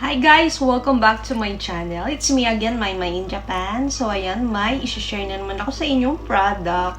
Hi guys! Welcome back to my channel. It's me again, Maymay in Japan. So ayan, may isi-share na naman ako sa inyong product.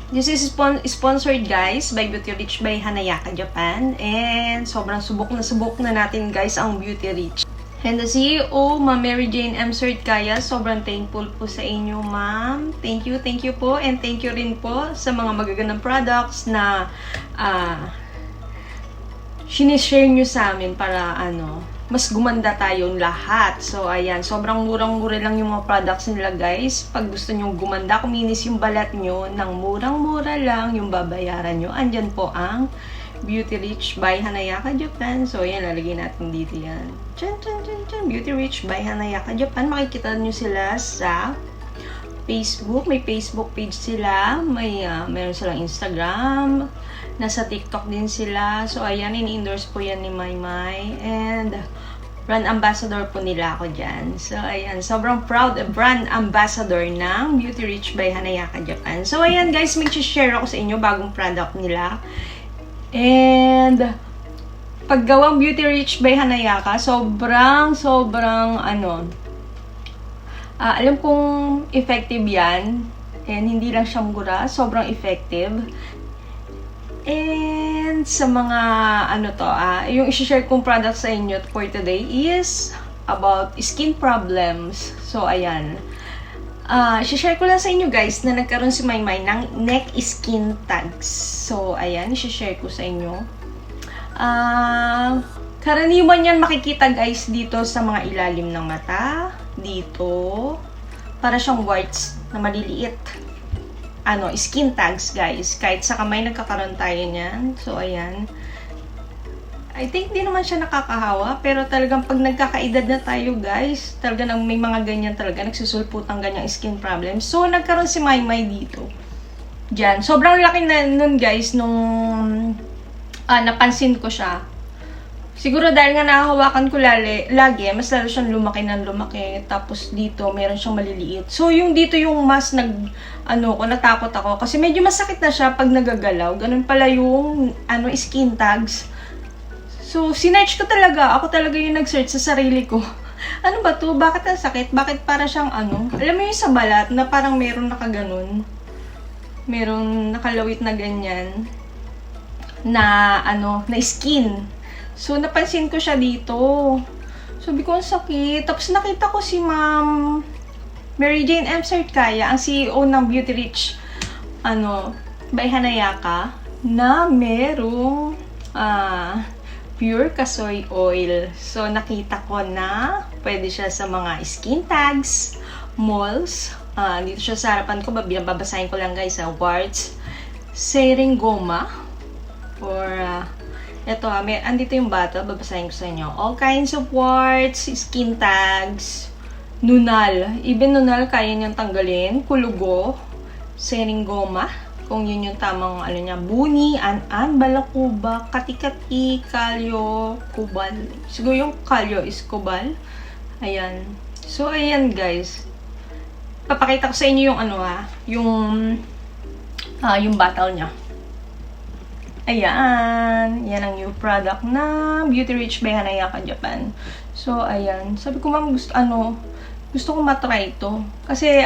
This is sponsored guys by Beauty Rich by Hanayaka Japan. And sobrang subok na natin guys ang Beauty Rich. And the CEO, Ma'am Mary Jane M. Kaya, sobrang thankful po sa inyo, ma'am. Thank you po. And thank you rin po sa mga magagandang products na sinishare nyo sa amin para mas gumanda tayong lahat. So, ayan, sobrang murang-mura lang yung mga products nila, guys. Pag gusto nyo gumanda, kuminis yung balat nyo, ng murang-mura lang yung babayaran nyo. Andyan po ang Beauty Rich by Hanayaka Japan. So, ayan, lalagay natin dito yan. Tyan. Beauty Rich by Hanayaka Japan. Makikita nyo sila sa Facebook. May Facebook page sila. Meron silang Instagram. Nasa TikTok din sila. So, ayan, ini-endorse po yan ni Maymay. And, brand ambassador po nila ako dyan. So, ayan, sobrang proud brand ambassador ng Beauty Rich by Hanayaka Japan. So, ayan, guys, may share ako sa inyo bagong product nila. And, paggawang Beauty Rich by Hanayaka, sobrang, alam kong effective yan. And, hindi lang siya mura, sobrang effective. And, sa mga, yung isi-share kong product sa inyo for today is about skin problems. So, ayan. Isi-share ko lang sa inyo guys na nagkaroon si Maymay ng neck skin tags. So, ayan, isi-share ko sa inyo. Karaniwan yan makikita guys dito sa mga ilalim ng mata. Dito. Para siyang whites na maliliit. Skin tags guys. Kahit sa kamay nagkakaroon tayo niyan. So, ayan. I think di naman siya nakakahawa, pero talagang pag nagkakaedad na tayo guys, talaga may mga ganyan talaga, nagsusulputang ganyang skin problem. So, nagkaroon si Maymay dito. Diyan. Sobrang laki na nun guys, nung napansin ko siya. Siguro dahil nga nakahawakan ko lagi, mas lalo siyang lumaki ng lumaki. Tapos dito, meron siyang maliliit. So, yung dito yung mas natakot ako. Kasi medyo masakit na siya pag nagagalaw. Ganun pala yung skin tags. So, sinearch ko talaga. Ako talaga yung nag-search sa sarili ko. Ano ba to? Bakit ang sakit? Bakit para siyang Alam mo yung sa balat na parang meron nakaganon. Meron nakalawit na ganyan. Na skin. So, napansin ko siya dito. Sabi ko, ang sakit. Tapos nakita ko si Ma'am Mary Jane M. Kaya, ang CEO ng Beauty Rich, by Hanayaka, na merong, pure kasoy oil. So, nakita ko na pwede siya sa mga skin tags, moles. Dito siya sa harapan ko. Babasahin ko lang guys. Warts, seringoma, or andito yung bata. Babasahin ko sa inyo. All kinds of warts, skin tags, nunal. Even nunal, kaya niyang tanggalin. Kulugo, seringoma. Kung yun yung tamang buni, balakuba, kati-kati, kalyo, kubal. Siguro yung kalyo is kubal. Ayan. So, ayan guys. Papakita ko sa inyo yung yung bottle niya. Ayan. Yan ang new product na Beauty Rich by Hanayaka Japan. So, ayan. Sabi ko, ma'am, gusto ko matry ito. Kasi,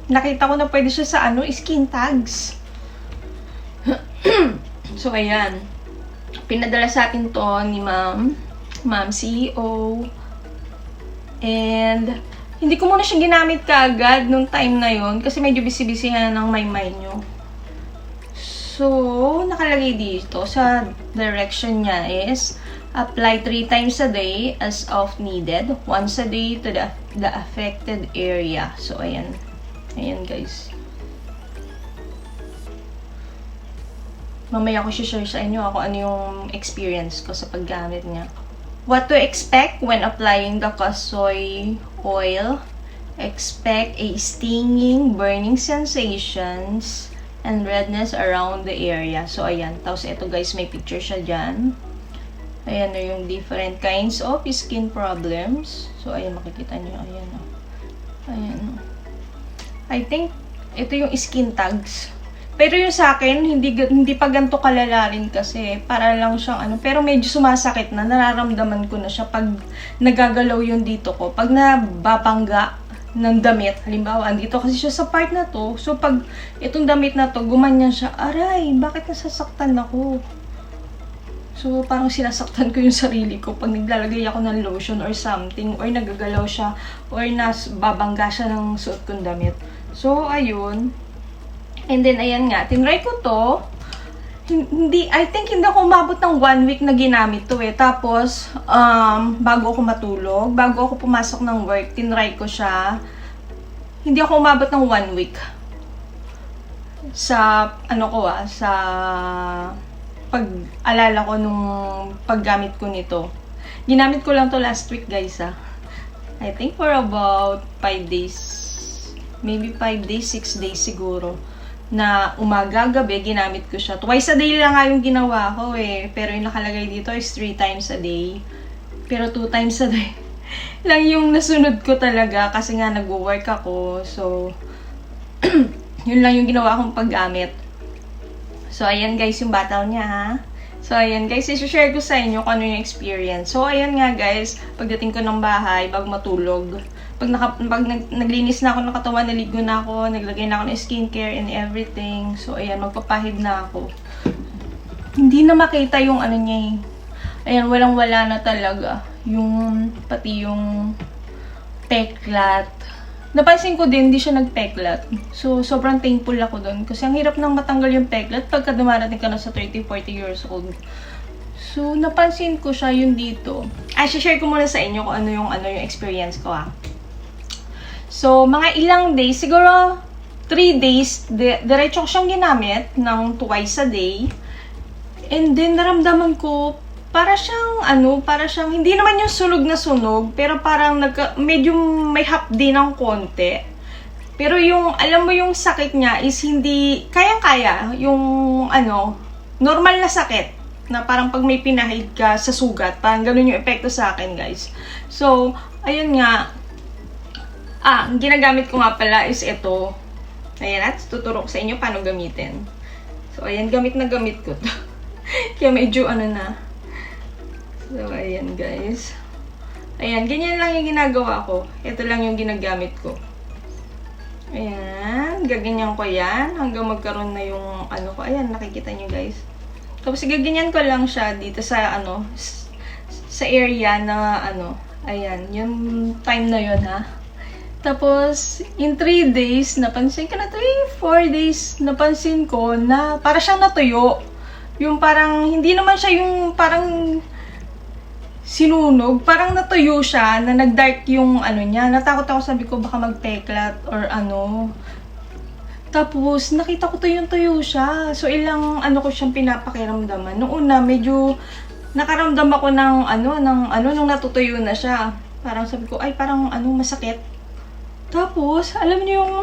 nakita ko na pwede siya sa skin tags. So, ayan. Pinadala sa atin to ni Ma'am CEO. And, hindi ko muna siya ginamit kaagad nung time na yon kasi medyo busy-busy na ng Maymay nyo. So, nakalagay dito sa direction niya is apply 3 times a day as of needed. Once a day to the affected area. So, ayan. Ayan, guys. Mamaya ko share sa inyo ano yung experience ko sa paggamit niya. What to expect when applying the kasoy oil? Expect a stinging, burning sensations, and redness around the area. So, ayan. Tapos, ito guys, may picture siya dyan. Ayan na yung different kinds of skin problems. So, ayan, makikita nyo. Ayan o. Ayan o. I think, ito yung skin tags. Pero yung sa akin, hindi pa ganito kalala rin kasi. Para lang siyang ano. Pero medyo sumasakit na. Nararamdaman ko na siya pag nagagalaw yung dito ko. Pag nababangga ng damit. Halimbawa, andito kasi siya sa part na to. So, pag itong damit na to, gumanyan siya. Aray, bakit nasasaktan ako? So, parang sinasaktan ko yung sarili ko pag naglalagay ako ng lotion or something. Or nagagalaw siya. Or babangga siya ng suot kong damit. So, ayun. And then, ayan nga, tinry ko to. I think hindi ako umabot ng 1 week na ginamit to eh. Tapos, bago ako matulog, bago ako pumasok ng work, tinry ko siya. Hindi ako umabot ng 1 week. Sa, sa pag-alala ko nung paggamit ko nito. Ginamit ko lang to last week, guys, I think for about 5 days. Maybe 5 days, 6 days siguro. Na umaga, gabi, ginamit ko siya. Twice a day lang nga yung ginawa ko eh. Pero yung nakalagay dito is 3 times a day. Pero 2 times a day lang yung nasunod ko talaga kasi nga nag-work ako. So, yun lang yung ginawa kong paggamit. So, ayan guys yung battle niya ha. So, ayan guys, i-share ko sa inyo kung ano yung experience. So, ayan nga guys, pagdating ko ng bahay, bago matulog, pag naglinis na ako ng katawan, naligo na ako, naglagay na ako ng skincare and everything. So, ayan, magpapahid na ako. Hindi na makita yung ano niya eh. Ayan, walang-wala na talaga. Pati yung peklat. Napansin ko din, hindi siya nagpeklat. So, sobrang thankful ako doon. Kasi ang hirap nang matanggal yung peklat pagka dumarating ka na sa 30, 40 years old. So, napansin ko siya yung dito. Share ko muna sa inyo kung ano yung experience ko So, mga ilang days, siguro 3 days, diretso ko siyang ginamit ng twice a day. And then, naramdaman ko, para siyang, hindi naman yung sunog na sunog, pero parang medyo may hapdi ng konti. Pero yung, alam mo yung sakit niya is hindi, kayang-kaya, yung, normal na sakit. Na parang pag may pinahid ka sa sugat, parang ganun yung epekto sa akin, guys. So, ayun nga, ang ginagamit ko nga pala is ito. Ayan, at tuturo ko sa inyo paano gamitin. So, ayan, gamit na gamit ko to. Kaya medyo na. So, ayan guys. Ayan, ganyan lang yung ginagawa ko. Ito lang yung ginagamit ko. Ayan, gaganyan ko yan. Hanggang magkaroon na yung ko. Ayan, nakikita nyo guys. Tapos, gaganyan ko lang siya dito sa sa area na ayan, yung time na yun Tapos, in 3 days, napansin ko na 4 days, napansin ko na para siyang natuyo. Yung parang, hindi naman siya yung parang sinunog. Parang natuyo siya, na nag-dark yung niya. Natakot ako, sabi ko baka magpeklat or Tapos, nakita ko tuyo siya. So, ilang ko siyang pinapakiramdaman. Noong una, medyo nakaramdam ako ng nung natutuyo na siya. Parang sabi ko, ay parang masakit. Tapos, alam niyo yung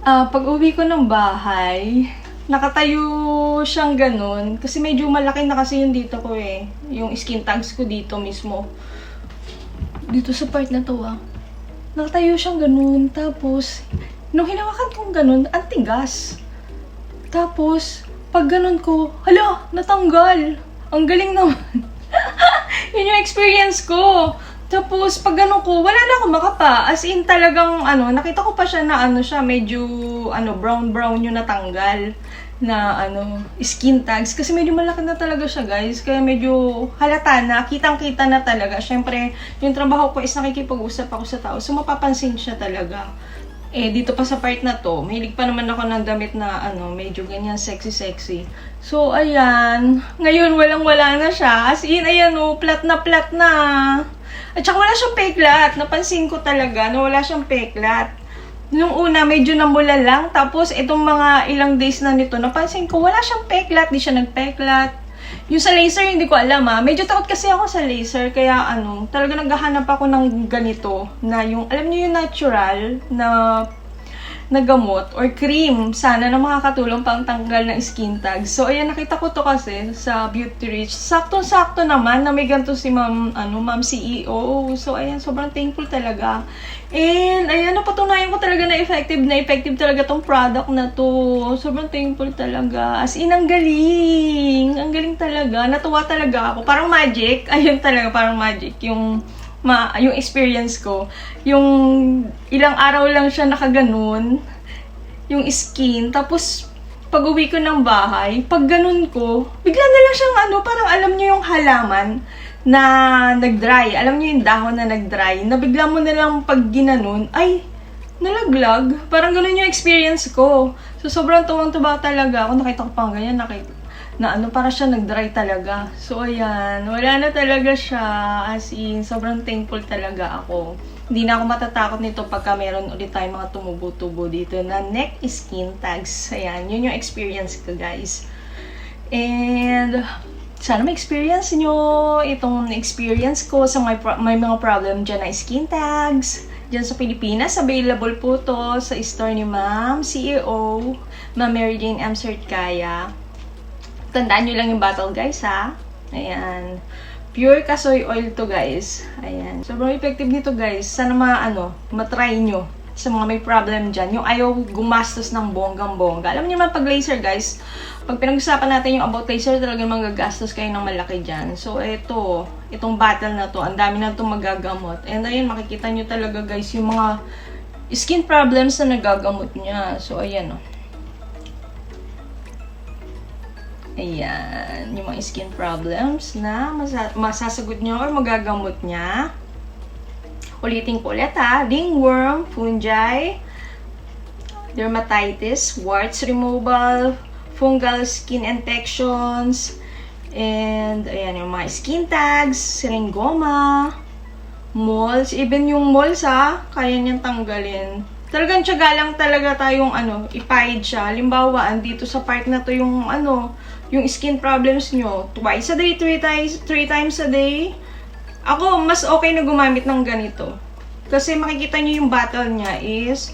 pag-uwi ko ng bahay, nakatayo siyang ganun. Kasi medyo malaki na kasi yung dito ko eh. Yung skin tags ko dito mismo. Dito sa part na to Nakatayo siyang ganun. Tapos, nung hinawakan kong ganun, ang tigas. Tapos, pag ganun ko, hala, natanggal. Ang galing naman. Yun yung experience ko. Tapos, pag gano'n ko, wala na ako makapa. As in, talagang, nakita ko pa siya na, siya, medyo, brown-brown yung natanggal na, skin tags. Kasi medyo malaki na talaga siya, guys. Kaya medyo halata na, kitang-kita na talaga. Siyempre, yung trabaho ko is nakikipag-usap ako sa tao. So, mapapansin siya talaga. Dito pa sa part na to, mahilig pa naman ako ng damit na, medyo ganyan, sexy-sexy. So, ayan. Ngayon, walang-wala na siya. As in, ayan, plat na. At saka wala siyang peklat. Napansin ko talaga na wala siyang peklat. Nung una, medyo namula lang. Tapos, itong mga ilang days na nito, napansin ko, wala siyang peklat. Di siya nagpeklat. Yung sa laser, hindi ko alam Medyo takot kasi ako sa laser. Kaya talaga naghahanap ako ng ganito. Na yung, alam niyo yung natural, na na gamot or cream sana na makakatulong pang tanggal ng skin tags. So, ayan, nakita ko to kasi sa Beauty Reach. Sakto-sakto naman na may ganito si Ma'am CEO. So, ayan, sobrang thankful talaga. And, ayan, napatunayan ko talaga na effective talaga tong product na to. Sobrang thankful talaga. As in, ang galing. Ang galing talaga. Natuwa talaga ako. Parang magic. Ayun talaga, parang magic. Yung experience ko, yung ilang araw lang siya nakaganon, yung skin, tapos pag uwi ko ng bahay, pag ganun ko, bigla na lang siyang parang alam niyo yung halaman na nag-dry, alam niyo yung dahon na nag-dry, na bigla mo na lang pag ginanon, ay, nalaglag, parang ganun yung experience ko. So, sobrang tuwang-tuwa talaga ako, nakita ko pang ganyan, para siya nag-dry talaga. So, ayan. Wala na talaga siya. As in, sobrang thankful talaga ako. Hindi na ako matatakot nito pagka meron ulit tayong mga tumubo-tubo dito na neck skin tags. Ayan. Yun yung experience ko, guys. And, sana ma-experience nyo itong experience ko sa may mga problem dyan na skin tags. Dyan sa Pilipinas, available po to sa store ni Ma'am CEO, Ma'am Mary Jane M. Certkaya. Tandaan nyo lang yung bottle, guys, ha? Ayan. Pure kasoy oil to, guys. Ayan. Sobrang effective nito, guys. Sana matry nyo sa mga may problem dyan. Yung ayaw gumastos ng bonggang-bongga. Alam niyo naman, pag laser, guys, pag pinag-usapan natin yung about laser, talagang magagastos kayo ng malaki dyan. So, itong bottle na to, ang dami na itong magagamot. And ayun, makikita nyo talaga, guys, yung mga skin problems na nagagamot niya. So, ayan, Ayan, yung mga skin problems na masasagot nyo or magagamot niya. Ulitin ko ulit, ha. Ringworm, fungi, dermatitis, warts removal, fungal skin infections, and ayan, yung mga skin tags, syringoma, moles, even yung moles, ha, kaya niyang tanggalin. Talagang tiyaga lang talaga tayong ipahid siya. Halimbawa, andito sa part na to yung yung skin problems nyo, twice a day, three times a day. Ako, mas okay na gumamit ng ganito. Kasi makikita nyo yung bottle niya is,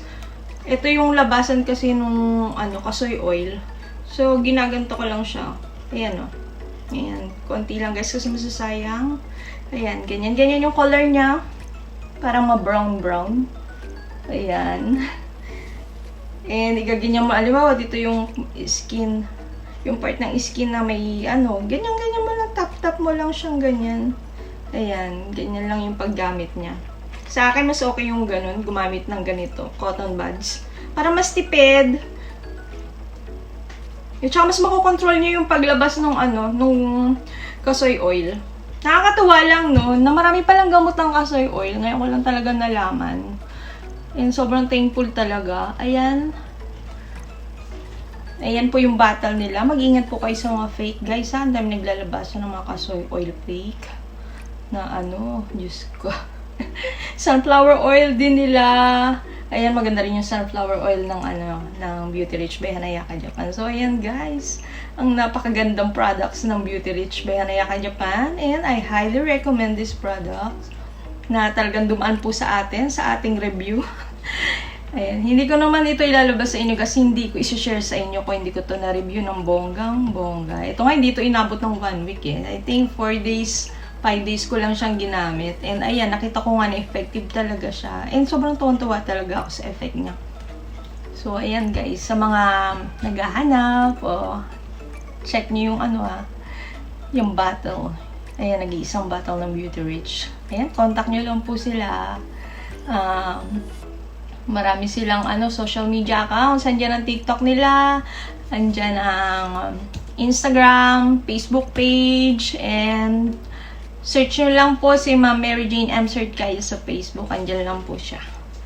ito yung labasan kasi nung kasoy oil. So, ginaganto ko lang siya. Ayan, Ayan, konti lang, guys, kasi masasayang. Ayan, ganyan yung color niya. Parang ma-brown-brown. Ayan. And, igaganyan mo, alimbawa, dito yung skin, yung part ng skin na may ganyan mo lang, tap-tap mo lang siyang ganyan. Ayan, ganyan lang yung paggamit niya. Sa akin, mas okay yung ganun, gumamit ng ganito, cotton buds. Para mas tipid. Tsaka mas makokontrol niyo yung paglabas nung kasoy oil. Nakakatuwa lang, na marami palang gamot ng kasoy oil. Ngayon ko lang talaga nalaman. And sobrang thankful talaga. Ayan. Ayan po yung bottle nila. Mag-ingat po kayo sa mga fake, guys, ha. Ang dami naglalabas ng mga kasoy oil fake. Na Diyos ko. Sunflower oil din nila. Ayan, maganda rin yung sunflower oil ng Beauty Reach by Hanayaka Japan. So, ayan, guys. Ang napakagandang products ng Beauty Reach by Hanayaka Japan. And I highly recommend this product na talagang dumaan po sa ating review. Ayan, hindi ko naman ito ilalabas sa inyo kasi hindi ko isi-share sa inyo kung hindi ko to na-review ng bonggang-bongga. Ito nga, hindi ito inabot ng 1 week, I think 4 days, 5 days ko lang siyang ginamit. And ayan, nakita ko nga na effective talaga siya. And sobrang tuwan-tuwa talaga ako sa effect niya. So, ayan, guys, sa mga naghahanap, check niyo yung yung bottle. Ayan, nag-iisang bottle ng Beauty Reach. Ayan, contact niyo lang po sila. Marami silang social media accounts. Andyan ang TikTok nila. Andyan ang Instagram, Facebook page, and search nyo lang po si Ma'am Mary Jane M. Certkaya sa Facebook. Andyan lang po siya.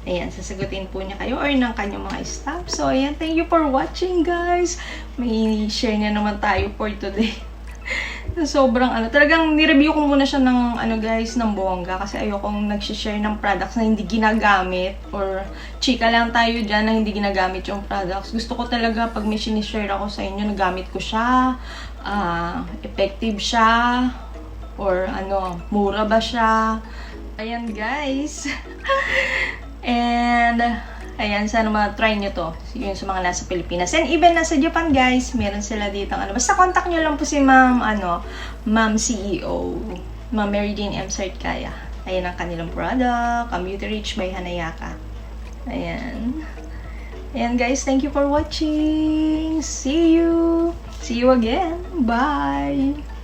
Ayan, sasagutin po niya kayo or ng kanyang mga staff. So, ayan, thank you for watching, guys. May share na naman tayo for today. Sobrang talagang nireview ko muna siya ng guys, ng bongga kasi ayokong nag-share ng products na hindi ginagamit or chika lang tayo dyan na hindi ginagamit yung products. Gusto ko talaga pag may sinishare ako sa inyo, nagamit ko siya, effective siya, or mura ba siya. Ayan, guys. And Ayan, sana ma-try nyo to. Yun sa mga nasa Pilipinas. And even nasa Japan, guys, meron sila dito. Basta contact nyo lang po si Ma'am, Ma'am CEO. Ma'am Mary Jane M. Sartkaya. Ayan ang kanilang product. Beauty Rich by Hanayaka. Ayan. Ayan, guys. Thank you for watching. See you. See you again. Bye.